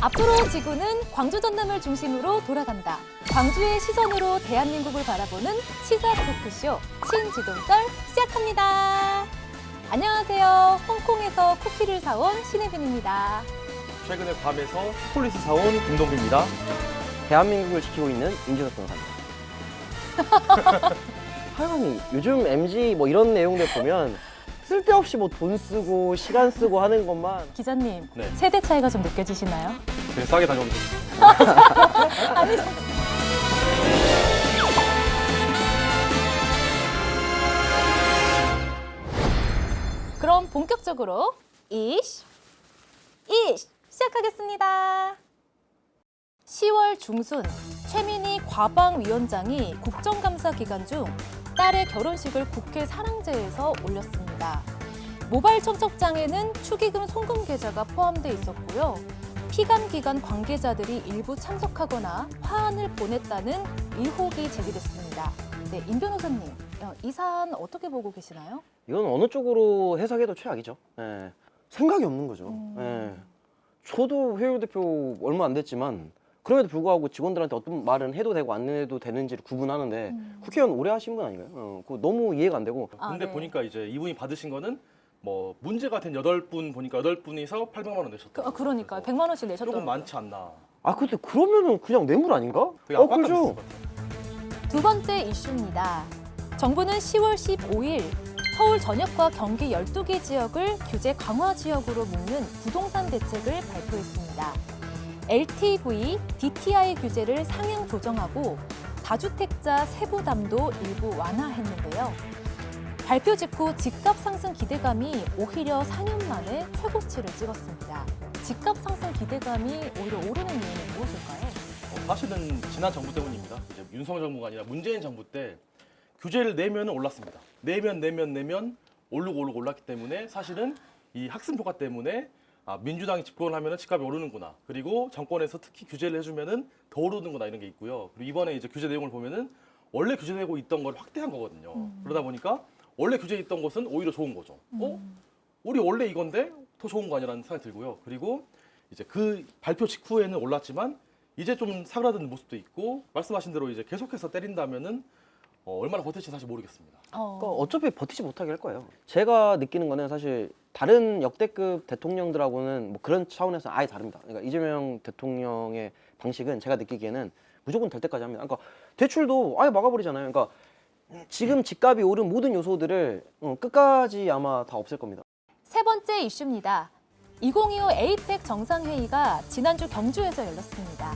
앞으로 지구는 광주 전남을 중심으로 돌아간다. 광주의 시선으로 대한민국을 바라보는 시사 토크쇼 신지동썰 시작합니다. 안녕하세요. 홍콩에서 쿠키를 사온 신혜빈입니다. 최근에 밤에서 초콜릿을 사온 김동규입니다. 대한민국을 지키고 있는 임진혁 변호사입니다. 하여간이 요즘 MZ 뭐 이런 내용들 보면 쓸데없이 뭐 돈 쓰고 시간 쓰고 하는 것만. 기자님, 네. 세대 차이가 좀 느껴지시나요? 되게 싸게 다녀오면 그럼 본격적으로 이시 시작하겠습니다. 10월 중순 최민희 과방위원장이 국정감사 기간 중 딸의 결혼식을 국회 사랑제에서 올렸습니다. 모바일 청첩장에는 축의금 송금 계좌가 포함돼 있었고요. 피감 기관 관계자들이 일부 참석하거나 화환을 보냈다는 의혹이 제기됐습니다. 네, 임 변호사님, 이 사안 어떻게 보고 계시나요? 이건 어느 쪽으로 해석해도 최악이죠. 예. 생각이 없는 거죠. 예. 저도 회의 대표 얼마 안 됐지만 그럼에도 불구하고 직원들한테 어떤 말은 해도 되고 안 해도 되는지를 구분하는데 국회의원 오래 하신 분 아닌가요? 그거 너무 이해가 안 되고. 근데 네. 보니까 이제 이분이 받으신 거는 뭐 문제가 된 8분 보니까 8분이서 800만 원 내셨다. 그러니까 100만 원씩 내셨더라고요. 조금 많지 않나. 아 근데 그러면은 그냥 뇌물 아닌가? 되게 압박감 있을 그죠? 것 같아요. 두 번째 이슈입니다. 정부는 10월 15일 서울 전역과 경기 12개 지역을 규제 강화 지역으로 묶는 부동산 대책을 발표했습니다. LTV, DTI 규제를 상향 조정하고 다주택자 세부담도 일부 완화했는데요. 발표 직후 집값 상승 기대감이 오히려 4년 만에 최고치를 찍었습니다. 집값 상승 기대감이 오히려 오르는 이유는 무엇일까요? 사실은 지난 정부 때문입니다. 이제 윤석열 정부가 아니라 문재인 정부 때 규제를 내면 올랐습니다. 내면 오르고 올랐기 때문에 사실은 이 학습 효과 때문에 민주당이 집권을 하면 집값이 오르는구나. 그리고 정권에서 특히 규제를 해주면은 더 오르는구나 이런 게 있고요. 그리고 이번에 이제 규제 내용을 보면은 원래 규제되고 있던 걸 확대한 거거든요. 그러다 보니까 원래 규제했던 것은 오히려 좋은 거죠. 우리 원래 이건데 더 좋은 거 아니라는 생각이 들고요. 그리고 이제 그 발표 직후에는 올랐지만 이제 좀 사그라드는 모습도 있고 말씀하신 대로 이제 계속해서 때린다면은 얼마나 버틸지 사실 모르겠습니다. 그러니까 어차피 버티지 못하게 할 거예요. 제가 느끼는 거는 사실 다른 역대급 대통령들하고는 뭐 그런 차원에서 아예 다릅니다. 그러니까 이재명 대통령의 방식은 제가 느끼기에는 무조건 될 때까지 합니다. 그러니까 대출도 아예 막아버리잖아요. 그러니까 지금 집값이 오른 모든 요소들을 끝까지 아마 다 없앨 겁니다. 세 번째 이슈입니다. 2025 에이펙 정상회의가 지난주 경주에서 열렸습니다.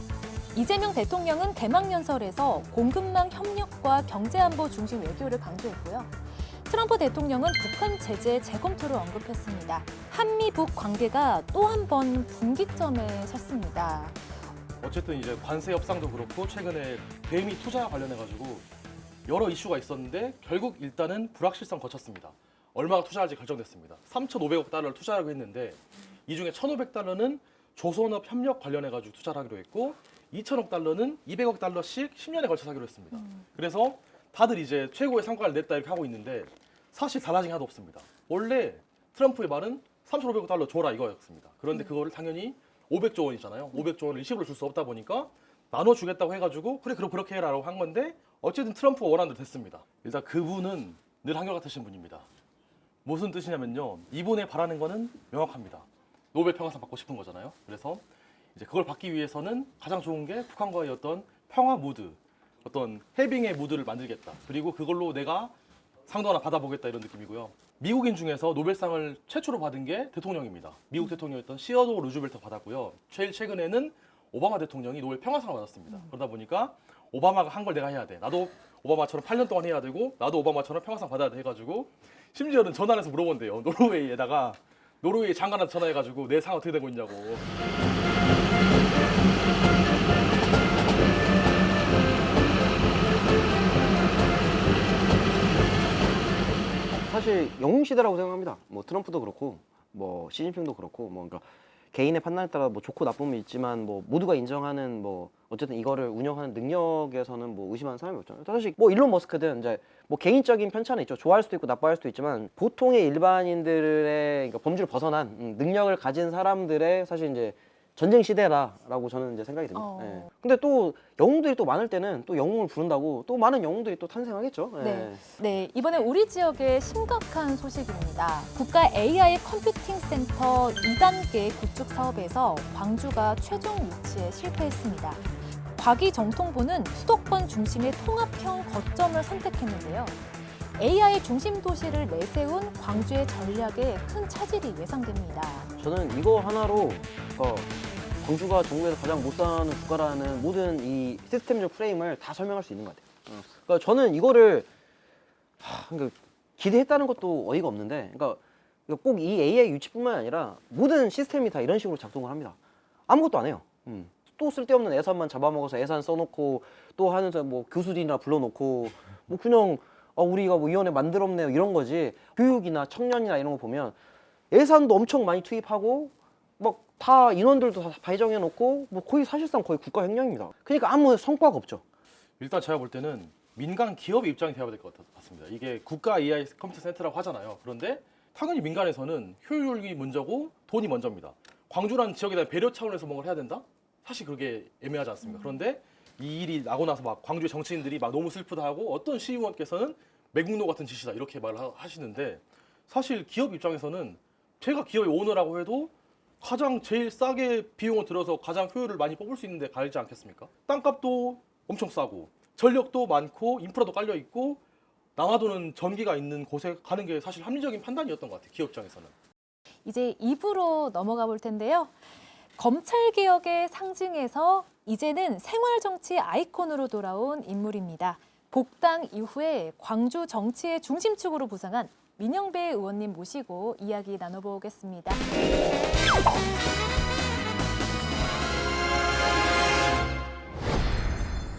이재명 대통령은 개막연설에서 공급망 협력과 경제안보 중심 외교를 강조했고요. 트럼프 대통령은 북한 제재 재검토를 언급했습니다. 한미북 관계가 또 한 번 분기점에 섰습니다. 어쨌든 이제 관세 협상도 그렇고 최근에 대미 투자 관련해가지고 여러 이슈가 있었는데 결국 일단은 불확실성 거쳤습니다. 얼마가 투자할지 결정됐습니다. 3,500억 달러를 투자하려고 했는데 이 중에 1,500달러는 조선업 협력 관련해가지고 투자를 하기로 했고 2,000억 달러는 200억 달러씩 10년에 걸쳐서 하기로 했습니다. 그래서 다들 이제 최고의 성과를 냈다 이렇게 하고 있는데 사실 달라진 게 하나도 없습니다. 원래 트럼프의 말은 3,500억 달러 줘라 이거였습니다. 그런데 그거를 당연히 500조 원이잖아요. 500조 원을 일시불로 줄 수 없다 보니까 나눠주겠다고 해가지고 그래 그럼 그렇게 해라라고 한 건데 어쨌든 트럼프가 원하는 대로 됐습니다. 일단 그분은 늘 한결같으신 분입니다. 무슨 뜻이냐면요. 이분의 바라는 거는 명확합니다. 노벨 평화상 받고 싶은 거잖아요. 그래서 이제 그걸 받기 위해서는 가장 좋은 게 북한과의 어떤 평화 무드, 어떤 해빙의 무드를 만들겠다. 그리고 그걸로 내가 상도 하나 받아보겠다 이런 느낌이고요. 미국인 중에서 노벨상을 최초로 받은 게 대통령입니다. 미국 대통령이었던 시어도어 루즈벨트 받았고요. 제일 최근에는 오바마 대통령이 노벨 평화상을 받았습니다. 그러다 보니까 오바마가 한 걸 내가 해야 돼. 나도 오바마처럼 8년 동안 해야 되고 나도 오바마처럼 평화상 받아야 돼 해가지고 심지어는 전화해서 물어본대요. 노르웨이에다가 노르웨이 장관한테 전화해가지고 내 상 어떻게 되고 있냐고. 사실 영웅시대라고 생각합니다. 뭐 트럼프도 그렇고 뭐 시진핑도 그렇고 뭐 그러니까 개인의 판단에 따라 뭐 좋고 나쁨이 있지만 뭐 모두가 인정하는 뭐 어쨌든 이거를 운영하는 능력에서는 뭐 의심하는 사람이 없잖아요. 사실 뭐 일론 머스크든 이제 뭐 개인적인 편차는 있죠. 좋아할 수도 있고 나빠할 수도 있지만 보통의 일반인들의 그러니까 범주를 벗어난 능력을 가진 사람들의 사실 이제 전쟁 시대라라고 저는 이제 생각이 듭니다. 예. 근데 또 영웅들이 또 많을 때는 또 영웅을 부른다고 또 많은 영웅들이 또 탄생하겠죠. 예. 네. 네, 이번에 우리 지역의 심각한 소식입니다. 국가 AI 컴퓨팅 센터 2단계 구축 사업에서 광주가 최종 유치에 실패했습니다. 과기정통부는 수도권 중심의 통합형 거점을 선택했는데요. AI 중심 도시를 내세운 광주의 전략에 큰 차질이 예상됩니다. 저는 이거 하나로 광주가 전국에서 가장 못 사는 국가라는 모든 이 시스템적 프레임을 다 설명할 수 있는 것 같아요. 그러니까 저는 이거를 그러니까 기대했다는 것도 어이가 없는데, 그러니까 꼭 이 AI 유치뿐만 아니라 모든 시스템이 다 이런 식으로 작동을 합니다. 아무것도 안 해요. 또 쓸데없는 예산만 잡아먹어서 예산 써놓고 또 하면서 뭐 교수들이나 불러놓고 뭐 그냥 우리가 뭐 위원회 만들었네요 이런 거지. 교육이나 청년이나 이런 거 보면 예산도 엄청 많이 투입하고 막 다 인원들도 다 배정해 놓고 뭐 거의 사실상 거의 국가 횡령입니다. 그러니까 아무 성과가 없죠. 일단 제가 볼 때는 민간 기업의 입장이 되어야 될 것 같습니다. 이게 국가 AI 컴퓨터 센터라고 하잖아요. 그런데 당연히 민간에서는 효율이 먼저고 돈이 먼저입니다. 광주라는 지역에 대한 배려 차원에서 뭔가를 해야 된다? 사실 그게 애매하지 않습니까? 그런데 이 일이 나고 나서 막 광주의 정치인들이 막 너무 슬프다 하고 어떤 시의원께서는 매국노 같은 짓이다 이렇게 말을 하시는데, 사실 기업 입장에서는 제가 기업의 오너라고 해도 가장 제일 싸게 비용을 들여서 가장 효율을 많이 뽑을 수 있는데 가지 않겠습니까? 땅값도 엄청 싸고 전력도 많고 인프라도 깔려 있고 남아도는 전기가 있는 곳에 가는 게 사실 합리적인 판단이었던 것 같아요. 기업 입장에서는. 이제 2부로 넘어가 볼 텐데요. 검찰개혁의 상징에서 이제는 생활정치 아이콘으로 돌아온 인물입니다. 복당 이후에 광주 정치의 중심축으로 부상한 민영배 의원님 모시고 이야기 나눠보겠습니다.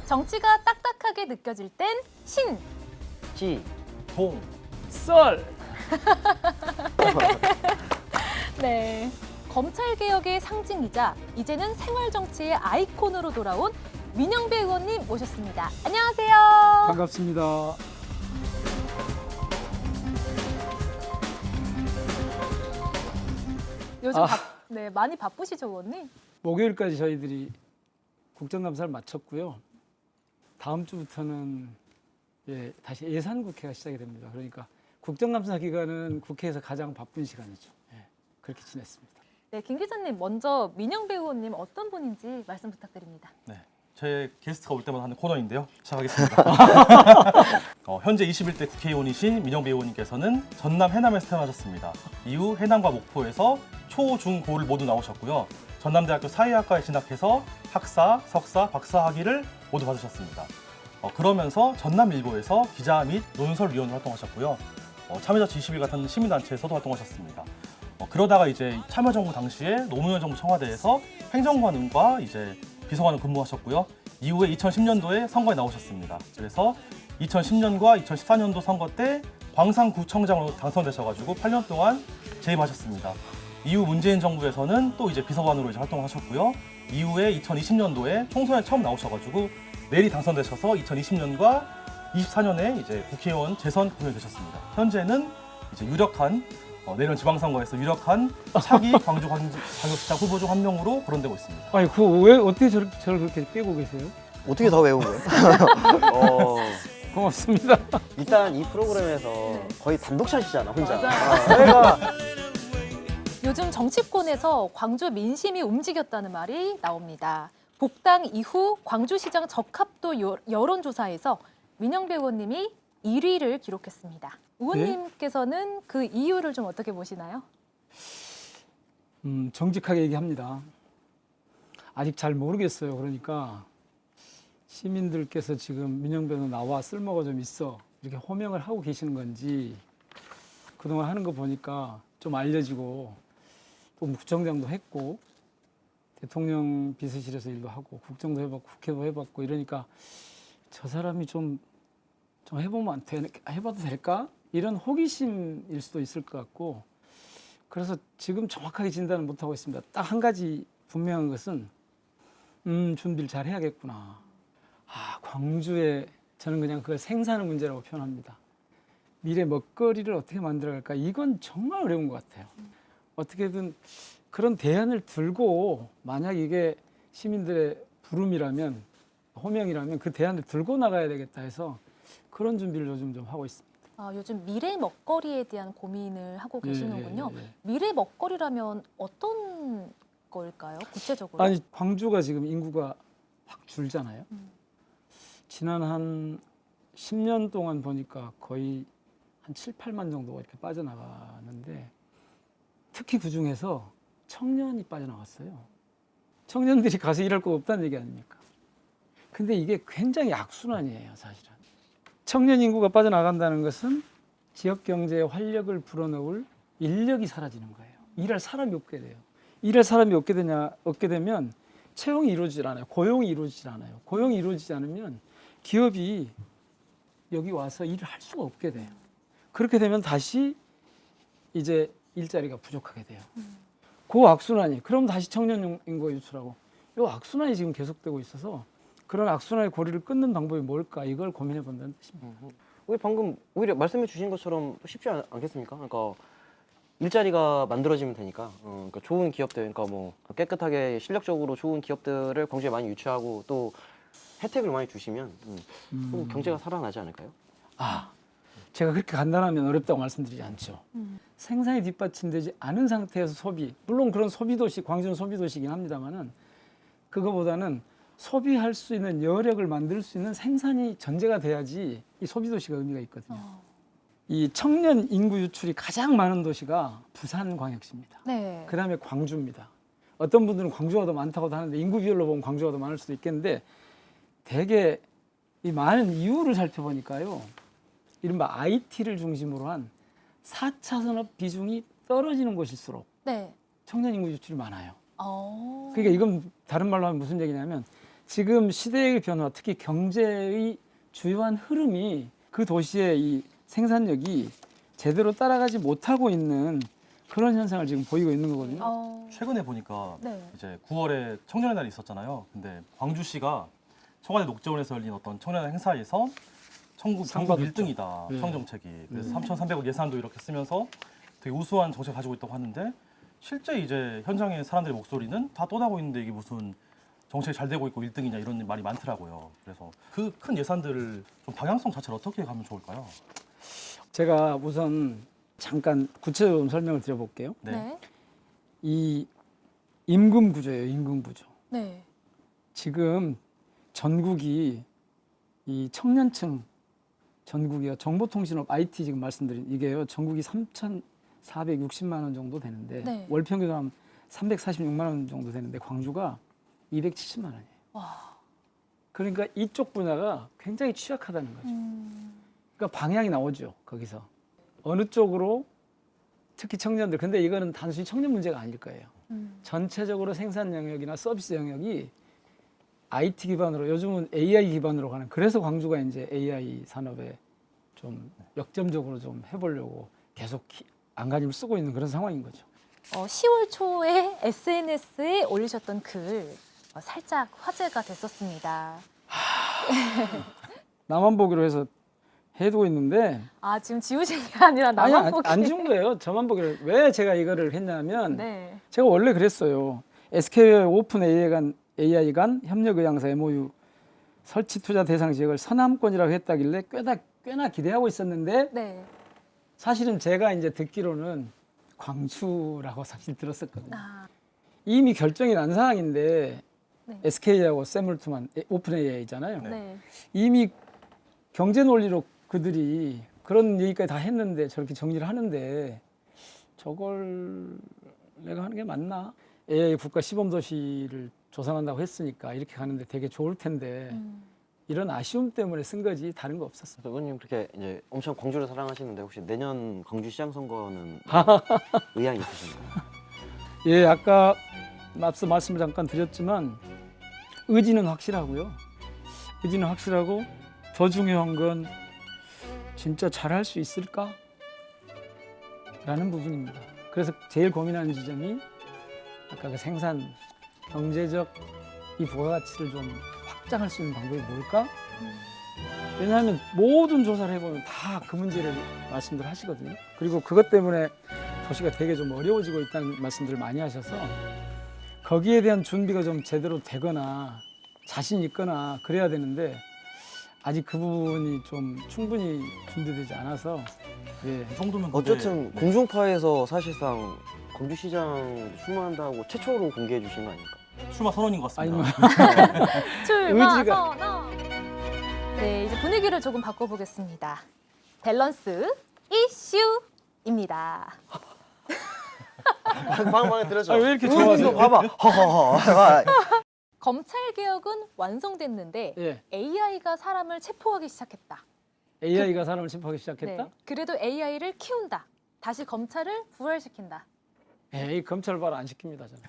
정치가 딱딱하게 느껴질 땐 신! 지, 동, 썰! 네. 검찰개혁의 상징이자 이제는 생활정치의 아이콘으로 돌아온 민영배 의원님 모셨습니다. 안녕하세요. 반갑습니다. 요즘 네, 많이 바쁘시죠, 의원님? 목요일까지 저희들이 국정감사를 마쳤고요. 다음 주부터는 다시 예산국회가 시작이 됩니다. 그러니까 국정감사 기간은 국회에서 가장 바쁜 시간이죠. 그렇게 지냈습니다. 네, 김 기자님 먼저 민영배 의원님 어떤 분인지 말씀 부탁드립니다. 네, 제 게스트가 올 때마다 하는 코너인데요. 시작하겠습니다. 현재 21대 국회의원이신 민영배 의원님께서는 전남 해남에서 태어나셨습니다. 이후 해남과 목포에서 초, 중, 고를 모두 나오셨고요. 전남대학교 사회학과에 진학해서 학사, 석사, 박사 학위를 모두 받으셨습니다. 그러면서 전남일보에서 기자 및 논설위원으로 활동하셨고요. 참여자치 21 같은 시민단체에서도 활동하셨습니다. 그러다가 이제 참여정부 당시에 노무현 정부 청와대에서 행정관과 이제 비서관을 근무하셨고요. 이후에 2010년도에 선거에 나오셨습니다. 그래서 2010년과 2014년도 선거 때 광산구청장으로 당선되셔가지고 8년 동안 재임하셨습니다. 이후 문재인 정부에서는 또 이제 비서관으로 이제 활동하셨고요. 이후에 2020년도에 총선에 처음 나오셔가지고 내리 당선되셔서 2020년과 24년에 이제 국회의원 재선 공연되셨습니다. 현재는 이제 유력한 내년 지방선거에서 유력한 차기 광주광역시장 후보 중 한 명으로 거론되고 있습니다. 아니, 왜 어떻게 저를 그렇게 빼고 계세요? 어떻게 더 외운 거예요? 고맙습니다. 일단 이 프로그램에서 거의 단독샷이잖아 혼자. 맞아요. 내가 요즘 정치권에서 광주 민심이 움직였다는 말이 나옵니다. 복당 이후 광주시장 적합도 여론조사에서 민영배 의원님이 1위를 기록했습니다. 의원님께서는 그 이유를 좀 어떻게 보시나요? 정직하게 얘기합니다. 아직 잘 모르겠어요. 그러니까 시민들께서 지금 민영배는 나와 쓸모가 좀 있어 이렇게 호명을 하고 계시는 건지, 그동안 하는 거 보니까 좀 알려지고 또 구청장도 했고 대통령 비서실에서 일도 하고 국정도 해봤고 국회도 해봤고 이러니까 저 사람이 좀 해봐도 될까? 이런 호기심일 수도 있을 것 같고, 그래서 지금 정확하게 진단을 못하고 있습니다. 딱 한 가지 분명한 것은 준비를 잘 해야겠구나. 광주에 저는 그냥 그걸 생사의 문제라고 표현합니다. 미래 먹거리를 어떻게 만들어갈까? 이건 정말 어려운 것 같아요. 어떻게든 그런 대안을 들고 만약 이게 시민들의 부름이라면 호명이라면 그 대안을 들고 나가야 되겠다 해서 그런 준비를 요즘 좀 하고 있습니다. 요즘 미래 먹거리에 대한 고민을 하고 계시는군요. 예. 미래 먹거리라면 어떤 걸까요? 구체적으로? 아니 광주가 지금 인구가 확 줄잖아요. 지난 한 10년 동안 보니까 거의 한 7, 8만 정도가 이렇게 빠져나가는데 특히 그중에서 청년이 빠져나갔어요. 청년들이 가서 일할 거 없다는 얘기 아닙니까? 근데 이게 굉장히 악순환이에요, 사실은. 청년 인구가 빠져나간다는 것은 지역 경제에 활력을 불어넣을 인력이 사라지는 거예요. 일할 사람이 없게 돼요. 일할 사람이 없게 되면 채용이 이루어지질 않아요. 고용이 이루어지질 않아요. 고용이 이루어지지 않으면 기업이 여기 와서 일을 할 수가 없게 돼요. 그렇게 되면 다시 이제 일자리가 부족하게 돼요. 그 악순환이 그럼 다시 청년 인구가 유출하고 이 악순환이 지금 계속되고 있어서 그런 악순환의 고리를 끊는 방법이 뭘까 이걸 고민해 본다는 뜻입니다. 우리 방금 오히려 말씀해 주신 것처럼 쉽지 않겠습니까? 그러니까 일자리가 만들어지면 되니까, 그러니까 좋은 기업들, 그러니까 뭐 깨끗하게 실력적으로 좋은 기업들을 광주에 많이 유치하고 또 혜택을 많이 주시면 좀 경제가 살아나지 않을까요? 제가 그렇게 간단하면 어렵다고 말씀드리지 않죠. 생산이 뒷받침되지 않은 상태에서 소비, 물론 그런 소비도시, 광주는 소비도시이긴 합니다만은 그거보다는 소비할 수 있는 여력을 만들 수 있는 생산이 전제가 돼야지 이 소비도시가 의미가 있거든요. 이 청년 인구 유출이 가장 많은 도시가 부산광역시입니다. 네. 그 다음에 광주입니다. 어떤 분들은 광주가 더 많다고도 하는데 인구 비율로 보면 광주가 더 많을 수도 있겠는데 대개 이 많은 이유를 살펴보니까요. 이른바 IT를 중심으로 한 4차 산업 비중이 떨어지는 곳일수록 네. 청년 인구 유출이 많아요. 어. 그러니까 이건 다른 말로 하면 무슨 얘기냐면 지금 시대의 변화, 특히 경제의 주요한 흐름이 그 도시의 이 생산력이 제대로 따라가지 못하고 있는 그런 현상을 지금 보이고 있는 거거든요. 최근에 보니까 네. 이제 9월에 청년의 날이 있었잖아요. 근데 광주시가 청와대 녹지원에서 열린 어떤 청년 행사에서 전국 상 1등이다. 네. 청정책이. 그래서 3,300억 예산도 이렇게 쓰면서 되게 우수한 정책 가지고 있다고 하는데 실제 이제 현장의 사람들의 목소리는 다 떠나고 있는데 이게 무슨 정책이 잘 되고 있고 1등이냐 이런 말이 많더라고요. 그래서 그 큰 예산들을 좀 방향성 자체를 어떻게 가면 좋을까요? 제가 우선 잠깐 구체적으로 설명을 드려볼게요. 네. 네. 이 임금 구조예요, 임금 구조. 네. 지금 전국이 이 청년층 전국이요 정보통신업 IT 지금 말씀드린 이게요 전국이 3,460만 원 정도 되는데 네. 월 평균 한 346만 원 정도 되는데 광주가 270만 원이에요. 와. 그러니까 이쪽 분야가 굉장히 취약하다는 거죠. 그러니까 방향이 나오죠 거기서 어느 쪽으로 특히 청년들 근데 이거는 단순히 청년 문제가 아닐 거예요. 전체적으로 생산 영역이나 서비스 영역이 IT 기반으로 요즘은 AI 기반으로 가는 그래서 광주가 이제 AI 산업에 좀 역점적으로 좀 해보려고 계속 안간힘을 쓰고 있는 그런 상황인 거죠. 10월 초에 SNS에 올리셨던 글 살짝 화제가 됐었습니다. 나만 보기로 해서 해두고 있는데 지금 지우신 게 아니라 나만 보기. 안 지운 거예요. 저만 보기로. 왜 제가 이거를 했냐면 네. 제가 원래 그랬어요. SK와 오픈 AI 간 협력 의향서 MOU 설치 투자 대상 지역을 서남권이라고 했다길래 꽤나 기대하고 있었는데 네. 사실은 제가 이제 듣기로는 광주라고 사실 들었었거든요. 아, 이미 결정이 난 상황인데 네. SK하고 세물트만 오픈 AI잖아요. 네. 이미 경제 논리로 그들이 그런 얘기까지 다 했는데 저렇게 정리를 하는데 저걸 내가 하는 게 맞나? AI 국가 시범도시를 조성한다고 했으니까 이렇게 가는데 되게 좋을 텐데 이런 아쉬움 때문에 쓴 거지 다른 거 없었어요. 의원님 그렇게 이제 엄청 광주를 사랑하시는데 혹시 내년 광주시장 선거는 의향이 있으신가요? 예, 아까 앞서 말씀을 잠깐 드렸지만 의지는 확실하고요. 의지는 확실하고 더 중요한 건 진짜 잘할 수 있을까? 라는 부분입니다. 그래서 제일 고민하는 지점이 아까 그 생산, 경제적 이 부가가치를 좀 확장할 수 있는 방법이 뭘까? 왜냐하면 모든 조사를 해보면 다 그 문제를 말씀들 하시거든요. 그리고 그것 때문에 도시가 되게 좀 어려워지고 있다는 말씀들을 많이 하셔서 거기에 대한 준비가 좀 제대로 되거나 자신 있거나 그래야 되는데 아직 그 부분이 좀 충분히 준비되지 않아서 예. 이 정도면 근데 어쨌든 공중파에서 사실상 광주시장 출마한다고 최초로 공개해 주신 거 아닙니까? 출마 선언인 것 같습니다. 아니면 출마 의지가- 선언. 네, 이제 분위기를 조금 바꿔보겠습니다. 밸런스 이슈입니다. 방방에 들었죠. 왜 이렇게 좋아하세요? 봐봐. 허허허. 검찰 개혁은 완성됐는데 예. AI가 사람을 체포하기 시작했다. AI가 사람을 침입하기 시작했다? 네, 그래도 AI를 키운다. 다시 검찰을 부활시킨다. 에이 검찰 발 안 시킵니다 저는.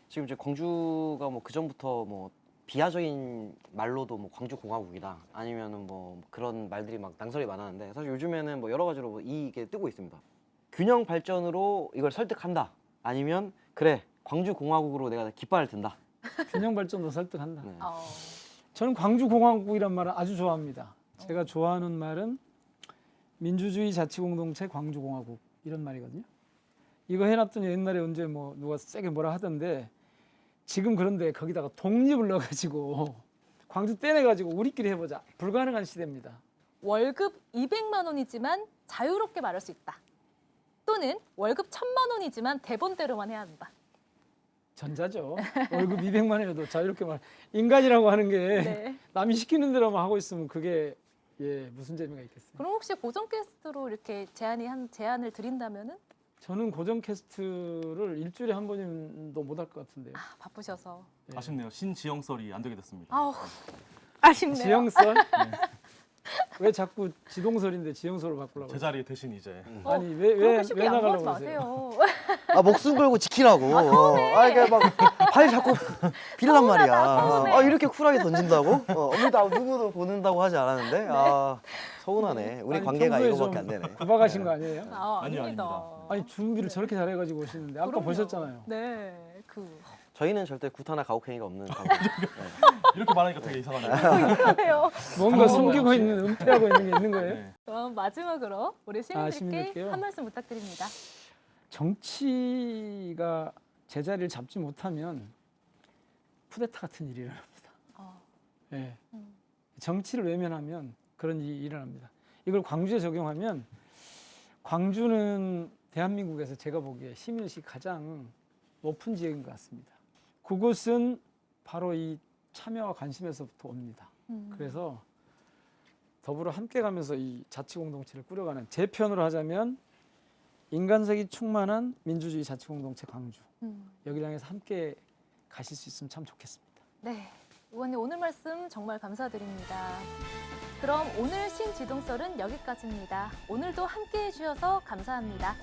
지금 이제 광주가 뭐 그 전부터 뭐 비하적인 말로도 뭐 광주 공화국이다 아니면은 뭐 그런 말들이 막 낭설이 많았는데 사실 요즘에는 뭐 여러 가지로 뭐 이게 뜨고 있습니다. 균형 발전으로 이걸 설득한다 아니면 그래 광주 공화국으로 내가 깃발을 든다. 균형 발전도 설득한다. 네. 저는 광주 공화국이란 말을 아주 좋아합니다. 제가 좋아하는 말은 민주주의 자치공동체 광주 공화국 이런 말이거든요. 이거 해놨더니 옛날에 언제 뭐 누가 세게 뭐라 하던데 지금 그런데 거기다가 독립을 넣어가지고 광주 떼내가지고 우리끼리 해보자. 불가능한 시대입니다. 월급 200만 원이지만 자유롭게 말할 수 있다. 또는 월급 1000만 원이지만 대본대로만 해야 한다. 전자죠. 월급 200만 원이라도 자유롭게 말. 인간이라고 하는 게 네. 남이 시키는 대로만 하고 있으면 그게 예 무슨 재미가 있겠어요. 그럼 혹시 고정 게스트로 이렇게 제안을 드린다면은 저는 고정 캐스트를 일주일에 한 번도 못 할 것 같은데요. 바쁘셔서. 네. 아쉽네요. 신지영 썰이 안 되게 됐습니다. 아우, 아쉽네요. 지영설? 왜 자꾸 지동설인데 지영설로 바꾸려고? 제 자리 대신 이제 아니 그렇게 왜 쉽게 양보하지 나가려고 그러세요? 마세요. 아 목숨 걸고 지키라고. 이게 막발 자꾸 빌란 말이야. 서운해. 이렇게 쿨하게 던진다고? 나 누구도 보낸다고 하지 않았는데. 서운하네. 우리 아니, 관계가 평소에 이거밖에 좀 안 되네. 구박하신 거 아니에요? 아니요, 아닙니다. 아니 준비를 저렇게 잘해가지고 오시는데 아까 그럼요. 보셨잖아요. 네, 저희는 절대 구타나 가혹행위가 없는 방송. 이렇게 말하니까 되게 이상하네요. 그래요. 뭔가 한번 숨기고 혹시- 있는 은폐하고 있는 게 있는 거예요? 네. 그럼 마지막으로 우리 시민들께 시민들께요? 한 말씀 부탁드립니다. 정치가 제자리를 잡지 못하면 쿠데타 같은 일이 일어납니다. 어, 예. 음. 정치를 외면하면 그런 일이 일어납니다. 이걸 광주에 적용하면 광주는 대한민국에서 제가 보기에 시민의식이 가장 높은 지역인 것 같습니다. 그곳은 바로 이 참여와 관심에서부터 옵니다. 그래서 더불어 함께 가면서 이 자치공동체를 꾸려가는 제 편으로 하자면 인간색이 충만한 민주주의 자치공동체 광주 여기를 향해서 함께 가실 수 있으면 참 좋겠습니다. 네, 의원님 오늘 말씀 정말 감사드립니다. 그럼 오늘 신지동설은 여기까지입니다. 오늘도 함께해 주셔서 감사합니다.